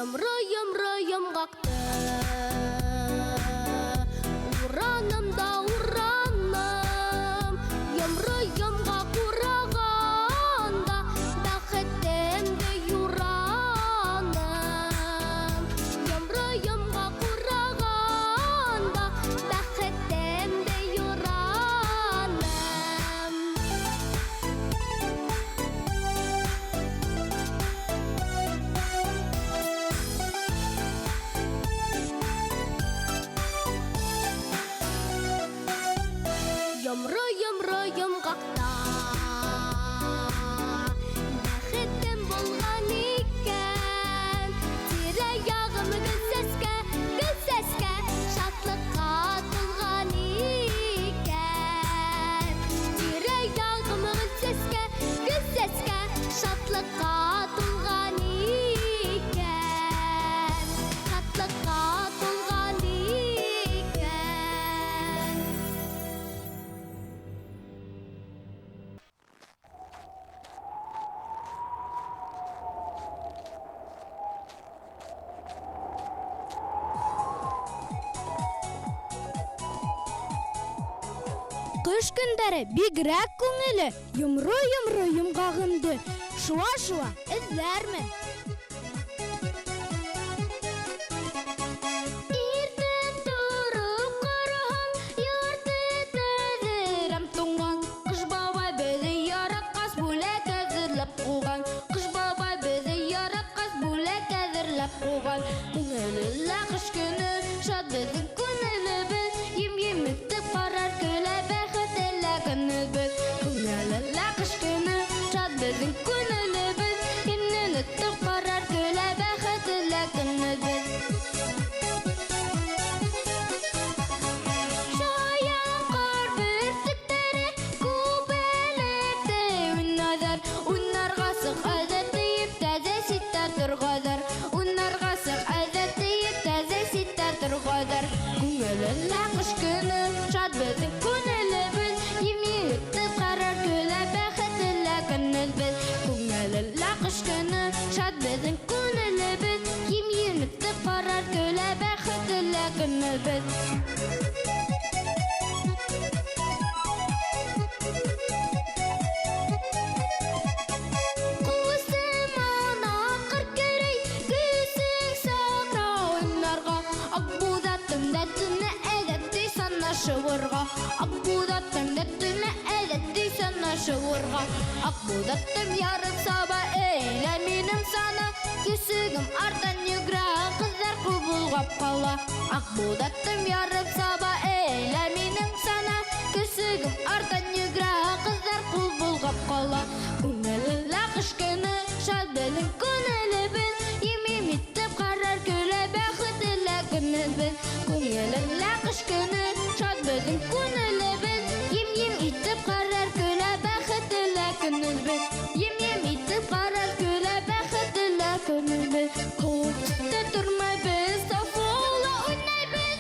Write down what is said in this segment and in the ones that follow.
Yomro-yomro-yomgakta Uranım da uranım Yomro-yomgak uraganda Bäxettem de yuranım Yomro-yomgak uraganda Bäxettem de yuranım Yomro-yomro-yomgakta Bäxettem bolgan iken Tire-ýagym gülseske Şatlykka tolgan iken Tire-ýagym gülseske Şatlykka tolgan iken Şatlykka tolgan iken Кыш көндәре бигрәк күңеле йомро-йомро йомгагымды шуа-шуа эзләрмен. Иртән торып караһам, ярты тәҙрәм туңган. Кыш бабай беҙҙе яраткас бүләк әҙерләп ҡуйған. Кыш бабай беҙҙе яраткас бүләк әҙерләп ҡуйған. Күңелле ҡыш көнө шат беҙҙең күңелебеҙ. Ем-ем итеп ҡарар көлә бәхетле көнөбөҙ. Күңелле ҡыш көнө шат беҙҙең күңелебеҙ. Ем-ем итеп ҡарар көлә бәхетле көнөбөҙ. Шаян ҡар бөртөктәре күбәләктә уйнайҙар. Уйнарға сыҡ әҙә тейеп тәҙә ситтә торғайҙар. Уйнарға сыҡ әҙә тейеп тәҙә ситтә торғайҙар. Күңелле ҡыш көнө шат беҙҙең күңелебеҙ. Ем-ем итеп ҡарар көлә бәхетле көнөбөҙ. Күңелле ҡыш көнө шат беҙҙең күңелебеҙ. Ем-ем итеп ҡарар көлә бәхетле көнөбөҙ. Ҡыуысыман аҡыр керей, көсөк саҡра уйнарға. Аҡбуҙатым да төне әҙәтте санашыуырға. Аҡбуҙатым да төне әҙәтте санашыуырға. Аҡбуҙатым ярып саба әйлә минең сана. Көсөгөм арттан йүгерә, ҡыҙҙар күп болғап ҡала. Аҡбуҙатым ярып саба әйлә минең сана. Көсөгөм арттан йүгерә, ҡыҙҙар күп болғап ҡала. Күңелле ҡыш көнө шат беҙҙең күңелебеҙ. Ем-ем итеп ҡарар көлә бәхетле көнөбөҙ. Күңелле ҡыш көнө шат беҙҙең күңелебеҙ. Ем-ем итеп ҡарар көлә бәхетле көнөбөҙ. Ем-ем итеп ҡарар көлә бәхетле көнөбөҙ. Ҡыуышта тормайбыҙ, сафлаула уйнайбыҙ.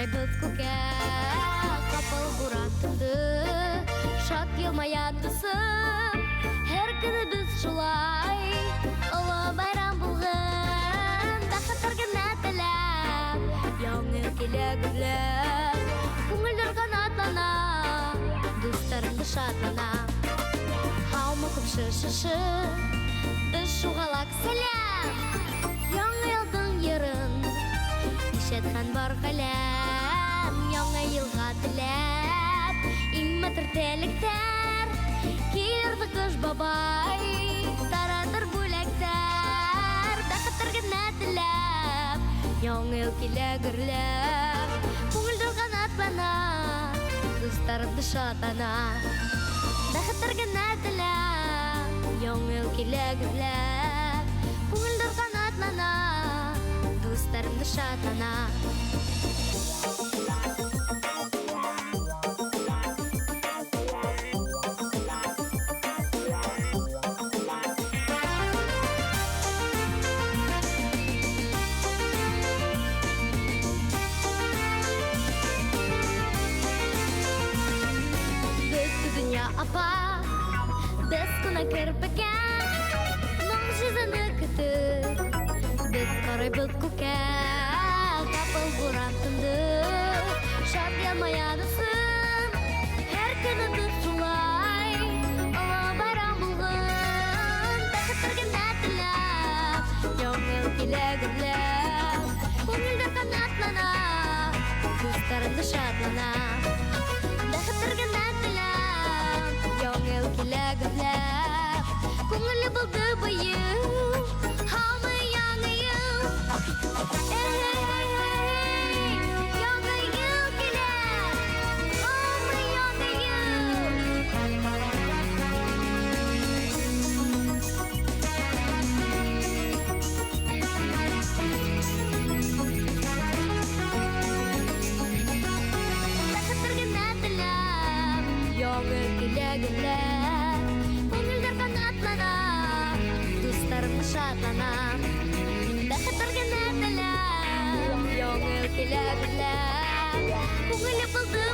карайбыз күккә, капыл буран тынды, шат елмая тусым, һәр көне без шулай, олы байрам булган, бәхетләр генә теләп, яңа ел килә гөрләп, күңелләр канатлана, дусларым шатлана. Һаумы күп шышы, без шугалак сәлам, яңа елдың йырын, ишеткән бар каләм, яңа елга теләп, иң матур теләктәр, килерде кыш бабай, таратыр бүләктәр, бәхетләр генә теләп, яңа ел килә гөрләп, күңелдәр канатлана, дусларым шатлана. Бәхетләр генә теләп, яңа ел килә гөрләп, күңелдәр канатлана, дусларым шатлана. Апа, без куна керпекә, моң жизаны көтеп, без карайбыз күккә, капыл буран тынды, шат елмая тусым, һәр көне без шулай, олы байрам булган, бәхетләр генә теләп, яңа ел килә гөрләп, күңелдәр канатлана, дусларым шатлана. Бәхетләр генә яңа ел килә гөрләп, күңеле булды быел, һамы яңа ел. Яңа ел килә, һамы яңа ел. Бәхетләр генә теләп, яңа ел килә гөрләп, күңелдәр канатлана, дусларым шатлана. Бәхетләр генә теләп, яңа ел килә гөрләп, күңеле булды